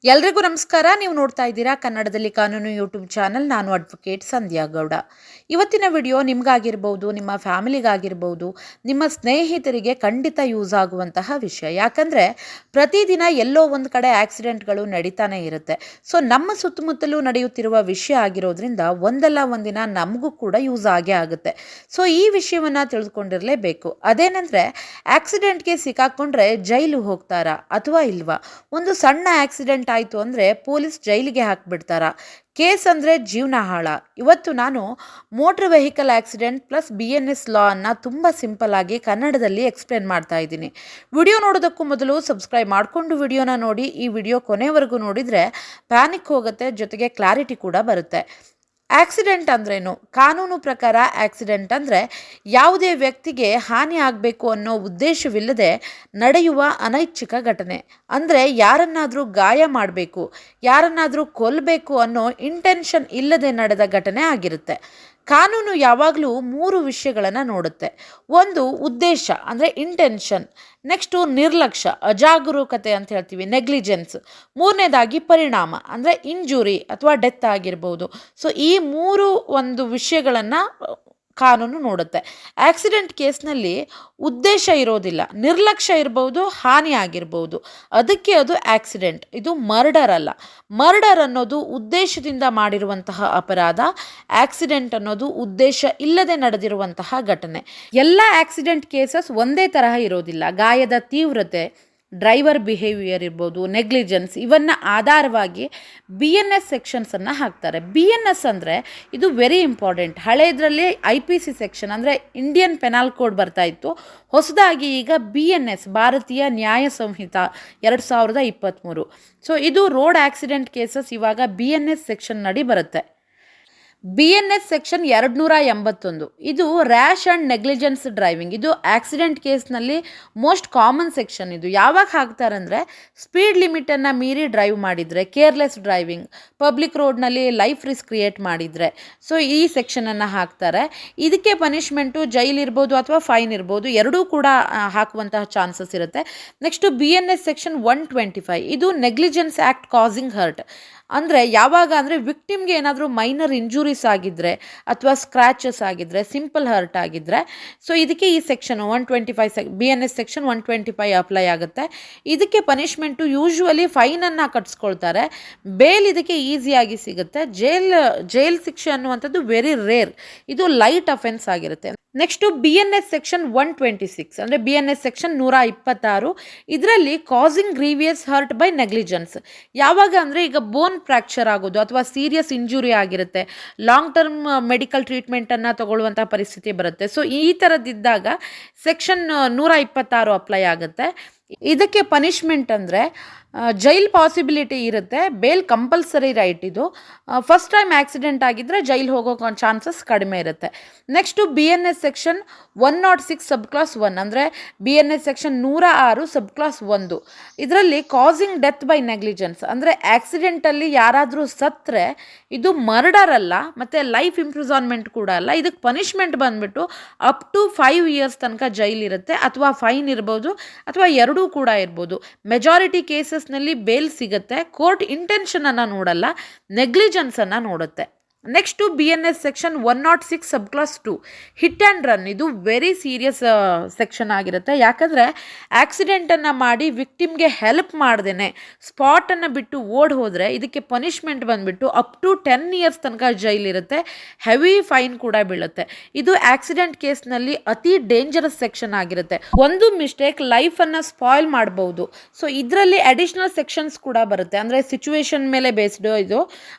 ಎಲ್ರಿಗೂ ನಮಸ್ಕಾರ. ನೀವು ನೋಡ್ತಾ ಇದ್ದೀರಾ ಕನ್ನಡದಲ್ಲಿ ಕಾನೂನು ಯೂಟ್ಯೂಬ್ ಚಾನಲ್. ನಾನು ಅಡ್ವೊಕೇಟ್ ಸಂಧ್ಯಾ ಗೌಡ. ಇವತ್ತಿನ ವಿಡಿಯೋ ನಿಮಗಾಗಿರ್ಬೋದು, ನಿಮ್ಮ ಫ್ಯಾಮಿಲಿಗಾಗಿರ್ಬೋದು, ನಿಮ್ಮ ಸ್ನೇಹಿತರಿಗೆ ಖಂಡಿತ ಯೂಸ್ ಆಗುವಂತಹ ವಿಷಯ. ಯಾಕಂದರೆ ಪ್ರತಿದಿನ ಎಲ್ಲೋ ಒಂದು ಕಡೆ ಆಕ್ಸಿಡೆಂಟ್ಗಳು ನಡೀತಾನೆ ಇರುತ್ತೆ. ಸೊ ನಮ್ಮ ಸುತ್ತಮುತ್ತಲೂ ನಡೆಯುತ್ತಿರುವ ವಿಷಯ ಆಗಿರೋದ್ರಿಂದ ಒಂದಲ್ಲ ಒಂದಿನ ನಮಗೂ ಕೂಡ ಯೂಸ್ ಆಗೇ ಆಗುತ್ತೆ. ಸೊ ಈ ವಿಷಯವನ್ನು ತಿಳಿದುಕೊಂಡಿರಲೇಬೇಕು. ಅದೇನೆಂದರೆ ಆಕ್ಸಿಡೆಂಟ್ಗೆ ಸಿಕ್ಕಾಕೊಂಡ್ರೆ ಜೈಲು ಹೋಗ್ತಾರಾ ಅಥವಾ ಇಲ್ವಾ? ಒಂದು ಸಣ್ಣ ಆಕ್ಸಿಡೆಂಟ್ ಆಯಿತು ಅಂದರೆ ಪೊಲೀಸ್ ಜೈಲಿಗೆ ಹಾಕಿಬಿಡ್ತಾರ? ಕೇಸ್ ಅಂದರೆ ಜೀವನ ಹಾಳ. ಇವತ್ತು ನಾನು motor vehicle accident plus BNS ಲಾ ಅನ್ನು ತುಂಬ ಸಿಂಪಲ್ ಆಗಿ ಕನ್ನಡದಲ್ಲಿ ಎಕ್ಸ್ಪ್ಲೇನ್ ಮಾಡ್ತಾ ಇದ್ದೀನಿ. ವಿಡಿಯೋ ನೋಡೋದಕ್ಕೂ ಮೊದಲು ಸಬ್ಸ್ಕ್ರೈಬ್ ಮಾಡಿಕೊಂಡು ವಿಡಿಯೋನ ನೋಡಿ. ಈ ವಿಡಿಯೋ ಕೊನೆವರೆಗೂ ನೋಡಿದರೆ ಪ್ಯಾನಿಕ್ ಹೋಗುತ್ತೆ, ಜೊತೆಗೆ ಕ್ಲಾರಿಟಿ ಕೂಡ ಬರುತ್ತೆ. ಆಕ್ಸಿಡೆಂಟ್ ಅಂದ್ರೇನು? ಕಾನೂನು ಪ್ರಕಾರ ಆಕ್ಸಿಡೆಂಟ್ ಅಂದರೆ ಯಾವುದೇ ವ್ಯಕ್ತಿಗೆ ಹಾನಿ ಆಗಬೇಕು ಅನ್ನೋ ಉದ್ದೇಶವಿಲ್ಲದೆ ನಡೆಯುವ ಅನೈಚ್ಛಿಕ ಘಟನೆ. ಅಂದರೆ ಯಾರನ್ನಾದರೂ ಗಾಯ ಮಾಡಬೇಕು, ಯಾರನ್ನಾದರೂ ಕೊಲ್ಲಬೇಕು ಅನ್ನೋ ಇಂಟೆನ್ಷನ್ ಇಲ್ಲದೆ ನಡೆದ ಘಟನೆ ಆಗಿರುತ್ತೆ. ಕಾನೂನು ಯಾವಾಗಲೂ 3 ವಿಷಯಗಳನ್ನು ನೋಡುತ್ತೆ. ಒಂದು ಉದ್ದೇಶ ಅಂದರೆ ಇಂಟೆನ್ಷನ್, ನೆಕ್ಸ್ಟು ನಿರ್ಲಕ್ಷ್ಯ, ಅಜಾಗರೂಕತೆ ಅಂತ ಹೇಳ್ತೀವಿ, ನೆಗ್ಲಿಜೆನ್ಸ್, ಮೂರನೇದಾಗಿ ಪರಿಣಾಮ ಅಂದರೆ ಇಂಜುರಿ ಅಥವಾ ಡೆತ್ ಆಗಿರ್ಬೋದು. ಸೊ ಈ 3 ಒಂದು ವಿಷಯಗಳನ್ನು ಕಾನೂನು ನೋಡುತ್ತೆ. ಆಕ್ಸಿಡೆಂಟ್ ಕೇಸ್ನಲ್ಲಿ ಉದ್ದೇಶ ಇರೋದಿಲ್ಲ, ನಿರ್ಲಕ್ಷ್ಯ ಇರ್ಬೋದು, ಹಾನಿ ಆಗಿರ್ಬೋದು, ಅದಕ್ಕೆ ಅದು ಆಕ್ಸಿಡೆಂಟ್. ಇದು ಮರ್ಡರ್ ಅಲ್ಲ. ಮರ್ಡರ್ ಅನ್ನೋದು ಉದ್ದೇಶದಿಂದ ಮಾಡಿರುವಂತಹ ಅಪರಾಧ. ಆಕ್ಸಿಡೆಂಟ್ ಅನ್ನೋದು ಉದ್ದೇಶ ಇಲ್ಲದೆ ನಡೆದಿರುವಂತಹ ಘಟನೆ. ಎಲ್ಲ ಆಕ್ಸಿಡೆಂಟ್ ಕೇಸಸ್ ಒಂದೇ ತರಹ ಇರೋದಿಲ್ಲ. ಗಾಯದ ತೀವ್ರತೆ, ಡ್ರೈವರ್ ಬಿಹೇವಿಯರ್ ಇರ್ಬೋದು, ನೆಗ್ಲಿಜೆನ್ಸ್, ಇವನ್ನು ಆಧಾರವಾಗಿ BNS ಸೆಕ್ಷನ್ಸನ್ನು ಹಾಕ್ತಾರೆ. BNS ಅಂದರೆ ಇದು ವೆರಿ ಇಂಪಾರ್ಟೆಂಟ್. ಹಳೆಯದರಲ್ಲಿ IPC ಸೆಕ್ಷನ್ ಅಂದರೆ ಇಂಡಿಯನ್ ಪೆನಾಲ್ ಕೋಡ್ ಬರ್ತಾ ಇತ್ತು. ಹೊಸದಾಗಿ ಈಗ BNS ಭಾರತೀಯ ನ್ಯಾಯ ಸಂಹಿತಾ 2023. ಸೊ ಇದು ರೋಡ್ ಆಕ್ಸಿಡೆಂಟ್ ಕೇಸಸ್ ಇವಾಗ BNS ಸೆಕ್ಷನ್ ನಡಿ ಬರುತ್ತೆ. BNS ಸೆಕ್ಷನ್ 281 ಇದು ರ್ಯಾಶ್ ಆ್ಯಂಡ್ ನೆಗ್ಲಿಜೆನ್ಸ್ ಡ್ರೈವಿಂಗ್. ಇದು ಆಕ್ಸಿಡೆಂಟ್ ಕೇಸ್ನಲ್ಲಿ ಮೋಸ್ಟ್ ಕಾಮನ್ ಸೆಕ್ಷನ್. ಇದು ಯಾವಾಗ ಹಾಕ್ತಾರೆ ಅಂದರೆ ಸ್ಪೀಡ್ ಲಿಮಿಟನ್ನು ಮೀರಿ ಡ್ರೈವ್ ಮಾಡಿದರೆ, ಕೇರ್ಲೆಸ್ ಡ್ರೈವಿಂಗ್, ಪಬ್ಲಿಕ್ ರೋಡ್ನಲ್ಲಿ ಲೈಫ್ ರಿಸ್ಕ್ ಕ್ರಿಯೇಟ್ ಮಾಡಿದರೆ, ಸೊ ಈ ಸೆಕ್ಷನನ್ನು ಹಾಕ್ತಾರೆ. ಇದಕ್ಕೆ ಪನಿಷ್ಮೆಂಟು ಜೈಲ್ ಇರ್ಬೋದು ಅಥವಾ ಫೈನ್ ಇರ್ಬೋದು, ಎರಡೂ ಕೂಡ ಹಾಕುವಂತಹ ಚಾನ್ಸಸ್ ಇರುತ್ತೆ. ನೆಕ್ಸ್ಟು BNS ಸೆಕ್ಷನ್ 125 ಇದು ನೆಗ್ಲಿಜೆನ್ಸ್ ಆ್ಯಕ್ಟ್ ಕಾಸಿಂಗ್ ಹರ್ಟ್. ಅಂದರೆ ಯಾವಾಗ ಅಂದರೆ ವಿಕ್ಟಿಮ್ಗೆ ಏನಾದರೂ ಮೈನರ್ ಇಂಜುರೀಸ್ ಆಗಿದ್ದರೆ ಅಥವಾ ಸ್ಕ್ರ್ಯಾಚಸ್ ಆಗಿದ್ದರೆ, ಸಿಂಪಲ್ ಹರ್ಟ್ ಆಗಿದ್ದರೆ, ಸೊ ಇದಕ್ಕೆ ಈ ಸೆಕ್ಷನ್ 125 BNS ಸೆಕ್ಷನ್ 125 ಅಪ್ಲೈ ಆಗುತ್ತೆ. ಇದಕ್ಕೆ ಪನಿಷ್ಮೆಂಟು ಯೂಶ್ವಲಿ ಫೈನನ್ನು ಕಟ್ಸ್ಕೊಳ್ತಾರೆ. ಬೇಲ್ ಇದಕ್ಕೆ ಈಸಿಯಾಗಿ ಸಿಗುತ್ತೆ. ಜೈಲ್ ಶಿಕ್ಷೆ ಅನ್ನುವಂಥದ್ದು ವೆರಿ ರೇರ್. ಇದು ಲೈಟ್ ಅಫೆನ್ಸ್ ಆಗಿರುತ್ತೆ. ನೆಕ್ಸ್ಟು BNS ಸೆಕ್ಷನ್ 126 ಅಂದರೆ BNS ಸೆಕ್ಷನ್ 126. ಇದರಲ್ಲಿ causing grievous hurt by negligence. ಯಾವಾಗ ಅಂದರೆ ಈಗ ಬೋನ್ ಫ್ರ್ಯಾಕ್ಚರ್ ಆಗೋದು ಅಥವಾ ಸೀರಿಯಸ್ ಇಂಜುರಿ ಆಗಿರುತ್ತೆ, ಲಾಂಗ್ ಟರ್ಮ್ ಮೆಡಿಕಲ್ ಟ್ರೀಟ್ಮೆಂಟನ್ನು ತಗೊಳ್ಳುವಂಥ ಪರಿಸ್ಥಿತಿ ಬರುತ್ತೆ. ಸೊ ಈ ಥರದ್ದಿದ್ದಾಗ ಸೆಕ್ಷನ್ 126 ಅಪ್ಲೈ ಆಗುತ್ತೆ. ಇದಕ್ಕೆ ಪನಿಷ್ಮೆಂಟ್ ಅಂದರೆ ಜೈಲ್ ಪಾಸಿಬಿಲಿಟಿ ಇರುತ್ತೆ. Bail compulsory right. ಇದು ಫಸ್ಟ್ ಟೈಮ್ ಆಕ್ಸಿಡೆಂಟ್ ಆಗಿದ್ದರೆ ಜೈಲ್ ಹೋಗೋ ಚಾನ್ಸಸ್ ಕಡಿಮೆ ಇರುತ್ತೆ. Next BNS section 106 sub clause 1 ಅಂದರೆ BNS ಸೆಕ್ಷನ್ 106 ಸಬ್ ಕ್ಲಾಸ್ 1. ಇದರಲ್ಲಿ ಕಾಸಿಂಗ್ ಡೆತ್ ಬೈ ನೆಗ್ಲಿಜೆನ್ಸ್ ಅಂದರೆ ಆಕ್ಸಿಡೆಂಟಲ್ಲಿ ಯಾರಾದರೂ ಸತ್ತರೆ ಇದು ಮರ್ಡರ್ ಅಲ್ಲ ಮತ್ತು ಲೈಫ್ ಇಂಪ್ರಿಸಾನ್ಮೆಂಟ್ ಕೂಡ ಅಲ್ಲ. ಇದಕ್ಕೆ ಪನಿಷ್ಮೆಂಟ್ ಬಂದುಬಿಟ್ಟು ಅಪ್ ಟು 5 ಇಯರ್ಸ್ ತನಕ ಜೈಲ್ ಇರುತ್ತೆ ಅಥವಾ ಫೈನ್ ಇರ್ಬೋದು ಅಥವಾ ಎರಡೂ ಕೂಡ ಇರ್ಬೋದು. ಮೆಜಾರಿಟಿ ಕೇಸಸ್ನಲ್ಲಿ ಬೇಲ್ ಸಿಗುತ್ತೆ. ಕೋರ್ಟ್ ಇಂಟೆನ್ಷನನ್ನು ನೋಡಲ್ಲ, ನೆಗ್ಲಿಜೆನ್ಸನ್ನು ನೋಡುತ್ತೆ. Next BNS section 106 sub clause 2 hit and run. ಇದು ವೆರಿ ಸೀರಿಯಸ್ ಸೆಕ್ಷನ್ ಆಗಿರುತ್ತೆ. ಯಾಕಂದರೆ ಆಕ್ಸಿಡೆಂಟನ್ನು ಮಾಡಿ ವಿಕ್ಟಿಮ್ಗೆ ಹೆಲ್ಪ್ ಮಾಡ್ದೇ ಸ್ಪಾಟನ್ನು ಬಿಟ್ಟು ಓಡ್ ಹೋದರೆ ಇದಕ್ಕೆ ಪನಿಷ್ಮೆಂಟ್ ಬಂದುಬಿಟ್ಟು ಅಪ್ ಟು 10 ಇಯರ್ಸ್ ತನಕ ಜೈಲ್ ಇರುತ್ತೆ. ಹೆವಿ ಫೈನ್ ಕೂಡ ಬೀಳುತ್ತೆ. ಇದು ಆಕ್ಸಿಡೆಂಟ್ ಕೇಸ್ನಲ್ಲಿ ಅತಿ ಡೇಂಜರಸ್ ಸೆಕ್ಷನ್ ಆಗಿರುತ್ತೆ. ಒಂದು ಮಿಸ್ಟೇಕ್ ಲೈಫನ್ನು ಸ್ಪಾಯ್ಲ್ ಮಾಡ್ಬೋದು. ಸೊ ಇದರಲ್ಲಿ ಅಡಿಷ್ನಲ್ ಸೆಕ್ಷನ್ಸ್ ಕೂಡ ಬರುತ್ತೆ. ಅಂದರೆ ಸಿಚುವೇಶನ್ ಮೇಲೆ ಬೇಸ್ಡ್. ಇದು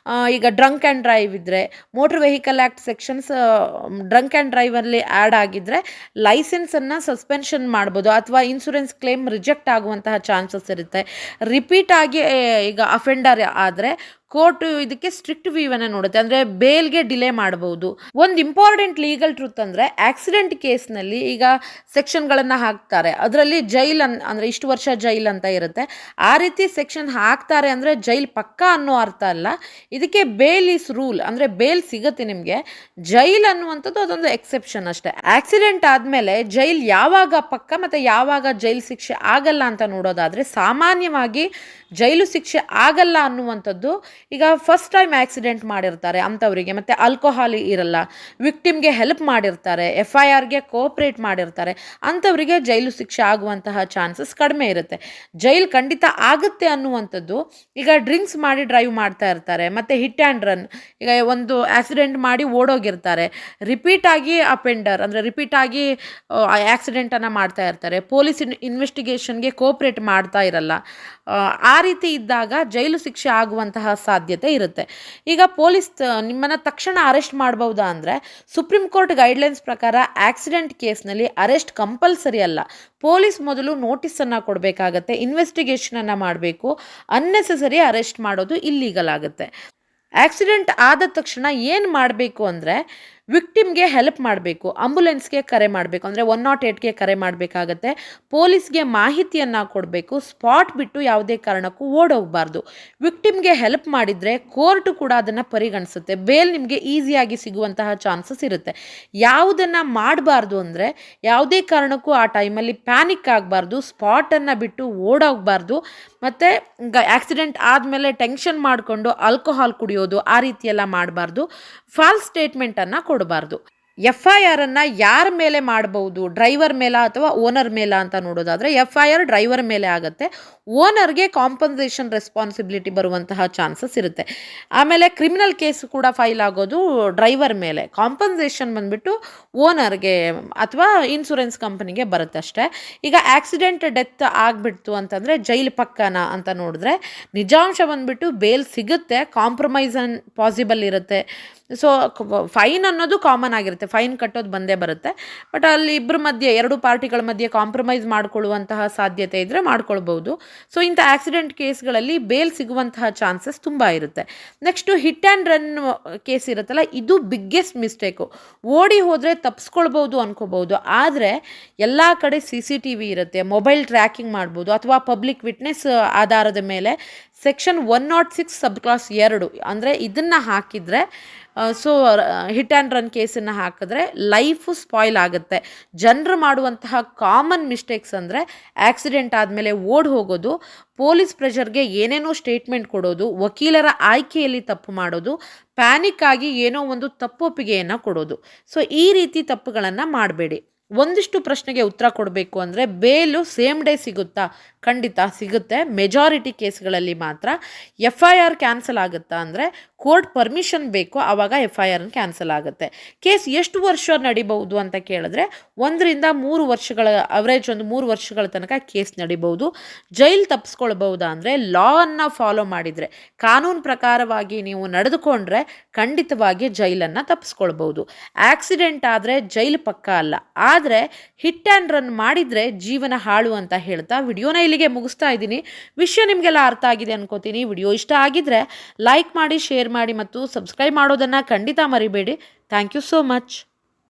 ಈಗ ಡ್ರಂಕ್ ಆ್ಯಂಡ್ ಡ್ರೈವ್ ಇದ್ದರೆ, motor vehicle act sections drunk and ಡ್ರೈವಲ್ಲಿ ಆ್ಯಡ್ ಆಗಿದ್ದರೆ ಲೈಸೆನ್ಸನ್ನು ಸಸ್ಪೆನ್ಷನ್ ಮಾಡ್ಬೋದು ಅಥವಾ ಇನ್ಶೂರೆನ್ಸ್ ಕ್ಲೇಮ್ ರಿಜೆಕ್ಟ್ ಆಗುವಂತಹ ಚಾನ್ಸಸ್ ಇರುತ್ತೆ. ರಿಪೀಟ್ ಆಗಿ ಈಗ ಅಫೆಂಡರ್ ಆದರೆ ಕೋರ್ಟ್ ಇದಕ್ಕೆ ಸ್ಟ್ರಿಕ್ಟ್ ವ್ಯೂವನ್ನು ನೋಡುತ್ತೆ. ಅಂದರೆ ಬೇಲ್ಗೆ ಡಿಲೇ ಮಾಡ್ಬೋದು. ಒಂದು ಇಂಪಾರ್ಟೆಂಟ್ ಲೀಗಲ್ ಟ್ರೂತ್ ಅಂದರೆ ಆಕ್ಸಿಡೆಂಟ್ ಕೇಸ್ನಲ್ಲಿ ಈಗ ಸೆಕ್ಷನ್ಗಳನ್ನು ಹಾಕ್ತಾರೆ. ಅದರಲ್ಲಿ ಜೈಲ್ ಅಂದರೆ ಇಷ್ಟು ವರ್ಷ ಜೈಲ್ ಅಂತ ಇರುತ್ತೆ. ಆ ರೀತಿ ಸೆಕ್ಷನ್ ಹಾಕ್ತಾರೆ ಅಂದರೆ ಜೈಲ್ ಪಕ್ಕ ಅನ್ನೋ ಅರ್ಥ ಅಲ್ಲ. ಇದಕ್ಕೆ ಬೇಲ್ ಈಸ್ ರೂಲ್ ಅಂದರೆ ಬೇಲ್ ಸಿಗುತ್ತೆ ನಿಮಗೆ. ಜೈಲ್ ಅನ್ನುವಂಥದ್ದು ಅದೊಂದು ಎಕ್ಸೆಪ್ಷನ್ ಅಷ್ಟೇ. ಆಕ್ಸಿಡೆಂಟ್ ಆದಮೇಲೆ ಜೈಲ್ ಯಾವಾಗ ಪಕ್ಕ ಮತ್ತು ಯಾವಾಗ ಜೈಲ್ ಶಿಕ್ಷೆ ಆಗಲ್ಲ ಅಂತ ನೋಡೋದಾದರೆ ಸಾಮಾನ್ಯವಾಗಿ ಜೈಲು ಶಿಕ್ಷೆ ಆಗಲ್ಲ ಅನ್ನುವಂಥದ್ದು. ಈಗ ಫಸ್ಟ್ ಟೈಮ್ ಆಕ್ಸಿಡೆಂಟ್ ಮಾಡಿರ್ತಾರೆ ಅಂಥವರಿಗೆ, ಮತ್ತು ಆಲ್ಕೋಹಾಲ್ ಇರಲ್ಲ, ವಿಕ್ಟಿಮ್ಗೆ ಹೆಲ್ಪ್ ಮಾಡಿರ್ತಾರೆ, FIRಗೆ ಕೋಆಪ್ರೇಟ್ ಮಾಡಿರ್ತಾರೆ, ಅಂಥವರಿಗೆ ಜೈಲು ಶಿಕ್ಷೆ ಆಗುವಂತಹ ಚಾನ್ಸಸ್ ಕಡಿಮೆ ಇರುತ್ತೆ. ಜೈಲು ಖಂಡಿತ ಆಗುತ್ತೆ ಅನ್ನುವಂಥದ್ದು, ಈಗ ಡ್ರಿಂಕ್ಸ್ ಮಾಡಿ ಡ್ರೈವ್ ಮಾಡ್ತಾ ಇರ್ತಾರೆ, ಮತ್ತು ಹಿಟ್ ಆ್ಯಂಡ್ ರನ್, ಈಗ ಒಂದು ಆಕ್ಸಿಡೆಂಟ್ ಮಾಡಿ ಓಡೋಗಿರ್ತಾರೆ, ರಿಪೀಟಾಗಿ ಅಪೆಂಡರ್ ಅಂದರೆ ರಿಪೀಟಾಗಿ ಆಕ್ಸಿಡೆಂಟನ್ನು ಮಾಡ್ತಾ ಇರ್ತಾರೆ, ಪೊಲೀಸ್ ಇನ್ವೆಸ್ಟಿಗೇಷನ್ಗೆ ಕೋಆಪ್ರೇಟ್ ಮಾಡ್ತಾ ಇರಲ್ಲ, ಆ ರೀತಿ ಇದ್ದಾಗ ಜೈಲು ಶಿಕ್ಷೆ ಆಗುವಂತಹ ಸಾಧ್ಯತೆ ಇರುತ್ತೆ. ಈಗ ಪೊಲೀಸ್ ನಿಮ್ಮನ್ನು ತಕ್ಷಣ ಅರೆಸ್ಟ್ ಮಾಡ್ಬೋದಾ ಅಂದರೆ, ಸುಪ್ರೀಂ ಕೋರ್ಟ್ ಗೈಡ್ಲೈನ್ಸ್ ಪ್ರಕಾರ ಆಕ್ಸಿಡೆಂಟ್ ಕೇಸ್ನಲ್ಲಿ ಅರೆಸ್ಟ್ ಕಂಪಲ್ಸರಿ ಅಲ್ಲ. ಪೊಲೀಸ್ ಮೊದಲು ನೋಟಿಸನ್ನು ಕೊಡಬೇಕಾಗತ್ತೆ, ಇನ್ವೆಸ್ಟಿಗೇಷನನ್ನು ಮಾಡಬೇಕು, ಅನ್ನೆಸೆಸರಿ ಅರೆಸ್ಟ್ ಮಾಡೋದು ಇಲ್ಲೀಗಲ್ ಆಗುತ್ತೆ. ಆಕ್ಸಿಡೆಂಟ್ ಆದ ತಕ್ಷಣ ಏನು ಮಾಡಬೇಕು ಅಂದರೆ, ವಿಕ್ಟಿಮ್ಗೆ ಹೆಲ್ಪ್ ಮಾಡಬೇಕು, ಆಂಬುಲೆನ್ಸ್ಗೆ ಕರೆ ಮಾಡಬೇಕು, ಅಂದರೆ 108ಗೆ ಕರೆ ಮಾಡಬೇಕಾಗತ್ತೆ, ಪೊಲೀಸ್ಗೆ ಮಾಹಿತಿಯನ್ನು ಕೊಡಬೇಕು, ಸ್ಪಾಟ್ ಬಿಟ್ಟು ಯಾವುದೇ ಕಾರಣಕ್ಕೂ ಓಡೋಗಬಾರ್ದು. ವಿಕ್ಟಿಮ್ಗೆ ಹೆಲ್ಪ್ ಮಾಡಿದರೆ ಕೋರ್ಟು ಕೂಡ ಅದನ್ನು ಪರಿಗಣಿಸುತ್ತೆ, ಬೇಲ್ ನಿಮಗೆ ಈಸಿಯಾಗಿ ಸಿಗುವಂತಹ ಚಾನ್ಸಸ್ ಇರುತ್ತೆ. ಯಾವುದನ್ನು ಮಾಡಬಾರ್ದು ಅಂದರೆ, ಯಾವುದೇ ಕಾರಣಕ್ಕೂ ಆ ಟೈಮಲ್ಲಿ ಪ್ಯಾನಿಕ್ ಆಗಬಾರ್ದು, ಸ್ಪಾಟನ್ನು ಬಿಟ್ಟು ಓಡೋಗಬಾರ್ದು, ಮತ್ತು ಆಕ್ಸಿಡೆಂಟ್ ಆದಮೇಲೆ ಟೆನ್ಷನ್ ಮಾಡಿಕೊಂಡು ಆಲ್ಕೋಹಾಲ್ ಕುಡಿಯೋದು ಆ ರೀತಿಯೆಲ್ಲ ಮಾಡಬಾರ್ದು, ಫಾಲ್ಸ್ ಸ್ಟೇಟ್ಮೆಂಟನ್ನು ಕೊಡಬಾರ್ದು. FIR ಯಾರ ಮೇಲೆ ಮಾಡಬಹುದು, ಡ್ರೈವರ್ ಮೇಲ ಅಥವಾ ಓನರ್ ಮೇಲ ಅಂತ ನೋಡೋದಾದರೆ, FIR ಡ್ರೈವರ್ ಮೇಲೆ ಆಗುತ್ತೆ, ಓನರ್ಗೆ ಕಾಂಪನ್ಸೇಷನ್ ರೆಸ್ಪಾನ್ಸಿಬಿಲಿಟಿ ಬರುವಂತಹ ಚಾನ್ಸಸ್ ಇರುತ್ತೆ. ಆಮೇಲೆ ಕ್ರಿಮಿನಲ್ ಕೇಸ್ ಕೂಡ ಫೈಲ್ ಆಗೋದು ಡ್ರೈವರ್ ಮೇಲೆ, ಕಾಂಪನ್ಸೇಷನ್ ಬಂದುಬಿಟ್ಟು ಓನರ್ಗೆ ಅಥವಾ ಇನ್ಶೂರೆನ್ಸ್ ಕಂಪನಿಗೆ ಬರುತ್ತೆ ಅಷ್ಟೇ. ಈಗ ಆಕ್ಸಿಡೆಂಟ್ ಡೆತ್ ಆಗಿಬಿಡ್ತು ಅಂತಂದರೆ ಜೈಲು ಪಕ್ಕನ ಅಂತ ನೋಡಿದ್ರೆ, ನಿಜಾಂಶ ಬಂದುಬಿಟ್ಟು ಬೇಲ್ ಸಿಗುತ್ತೆ, ಕಾಂಪ್ರಮೈಸ್ ಪಾಸಿಬಲ್ ಇರುತ್ತೆ. ಸೊ ಫೈನ್ ಅನ್ನೋದು ಕಾಮನ್ ಆಗಿರುತ್ತೆ, ಫೈನ್ ಕಟ್ಟೋದು ಬಂದೇ ಬರುತ್ತೆ, ಬಟ್ ಅಲ್ಲಿ ಇಬ್ಬರ ಮಧ್ಯೆ, ಎರಡು ಪಾರ್ಟಿಗಳ ಮಧ್ಯೆ ಕಾಂಪ್ರಮೈಸ್ ಮಾಡಿಕೊಳ್ಳುವಂತಹ ಸಾಧ್ಯತೆ ಇದ್ದರೆ ಮಾಡ್ಕೊಳ್ಬೋದು. ಸೊ ಇಂಥ ಆಕ್ಸಿಡೆಂಟ್ ಕೇಸ್ಗಳಲ್ಲಿ ಬೇಲ್ ಸಿಗುವಂತಹ ಚಾನ್ಸಸ್ ತುಂಬ ಇರುತ್ತೆ. Next hit and run case ಇರುತ್ತಲ್ಲ, ಇದು ಬಿಗ್ಗೆಸ್ಟ್ ಮಿಸ್ಟೇಕು. ಓಡಿ ಹೋದರೆ ತಪ್ಪಿಸ್ಕೊಳ್ಬೋದು ಅನ್ಕೋಬೋದು, ಆದರೆ ಎಲ್ಲ ಕಡೆ CCTV ಇರುತ್ತೆ, ಮೊಬೈಲ್ ಟ್ರ್ಯಾಕಿಂಗ್ ಮಾಡ್ಬೋದು, ಅಥವಾ ಪಬ್ಲಿಕ್ ವಿಟ್ನೆಸ್ ಆಧಾರದ ಮೇಲೆ ಸೆಕ್ಷನ್ 106 ಸಬ್ ಕ್ಲಾಸ್ 2 ಅಂದರೆ ಇದನ್ನು ಹಾಕಿದರೆ, ಸೊ ಹಿಟ್ ಆ್ಯಂಡ್ ರನ್ ಕೇಸನ್ನು ಹಾಕಿದ್ರೆ ಲೈಫು ಸ್ಪಾಯ್ಲ್ ಆಗುತ್ತೆ. ಜನರು ಮಾಡುವಂತಹ ಕಾಮನ್ ಮಿಸ್ಟೇಕ್ಸ್ ಅಂದರೆ, ಆಕ್ಸಿಡೆಂಟ್ ಆದಮೇಲೆ ಓಡಿ ಹೋಗೋದು, ಪೊಲೀಸ್ ಪ್ರೆಷರ್ಗೆ ಏನೇನೋ ಸ್ಟೇಟ್ಮೆಂಟ್ ಕೊಡೋದು, ವಕೀಲರ ಆಯ್ಕೆಯಲ್ಲಿ ತಪ್ಪು ಮಾಡೋದು, ಪ್ಯಾನಿಕ್ ಆಗಿ ಏನೋ ಒಂದು ತಪ್ಪೊಪ್ಪಿಗೆಯನ್ನು ಕೊಡೋದು. ಸೊ ಈ ರೀತಿ ತಪ್ಪುಗಳನ್ನು ಮಾಡಬೇಡಿ. ಒಂದಿಷ್ಟು ಪ್ರಶ್ನೆಗೆ ಉತ್ತರ ಕೊಡಬೇಕು ಅಂದರೆ, ಬೇಲು ಸೇಮ್ ಡೇ ಸಿಗುತ್ತಾ? ಖಂಡಿತ ಸಿಗುತ್ತೆ, ಮೆಜಾರಿಟಿ ಕೇಸ್ಗಳಲ್ಲಿ ಮಾತ್ರ. FIR ಕ್ಯಾನ್ಸಲ್ ಆಗುತ್ತಾ ಅಂದರೆ, ಕೋರ್ಟ್ ಪರ್ಮಿಷನ್ ಬೇಕು, ಆವಾಗ FIR ಕ್ಯಾನ್ಸಲ್ ಆಗುತ್ತೆ. ಕೇಸ್ ಎಷ್ಟು ವರ್ಷ ನಡಿಬಹುದು ಅಂತ ಕೇಳಿದ್ರೆ, 1 ರಿಂದ 3 ವರ್ಷಗಳ ಅವರೇಜ್, ಒಂದು 3 ವರ್ಷಗಳ ತನಕ ಕೇಸ್ ನಡಿಬಹುದು. ಜೈಲು ತಪ್ಪಿಸ್ಕೊಳ್ಬಹುದಾ ಅಂದರೆ, ಲಾವನ್ನು ಫಾಲೋ ಮಾಡಿದರೆ, ಕಾನೂನು ಪ್ರಕಾರವಾಗಿ ನೀವು ನಡೆದುಕೊಂಡ್ರೆ ಖಂಡಿತವಾಗಿ ಜೈಲನ್ನು ತಪ್ಪಿಸ್ಕೊಳ್ಬಹುದು. ಆಕ್ಸಿಡೆಂಟ್ ಆದರೆ ಜೈಲು ಪಕ್ಕ ಅಲ್ಲ, ಆದರೆ ಹಿಟ್ ಆ್ಯಂಡ್ ರನ್ ಮಾಡಿದರೆ ಜೀವನ ಹಾಳು ಅಂತ ಹೇಳ್ತಾ ವಿಡಿಯೋನ ಇಲ್ಲಿಗೆ ಮುಗಿಸ್ತಾ ಇದ್ದೀನಿ. ವಿಷಯ ನಿಮಗೆಲ್ಲ ಅರ್ಥ ಆಗಿದೆ ಅನ್ಕೋತೀನಿ. ವಿಡಿಯೋ ಇಷ್ಟ ಆಗಿದ್ರೆ ಲೈಕ್ ಮಾಡಿ, ಶೇರ್ ಮಾಡಿ ಮತ್ತು ಸಬ್ಸ್ಕ್ರೈಬ್ ಮಾಡೋದನ್ನು ಖಂಡಿತ ಮರಿಬೇಡಿ. Thank you so much.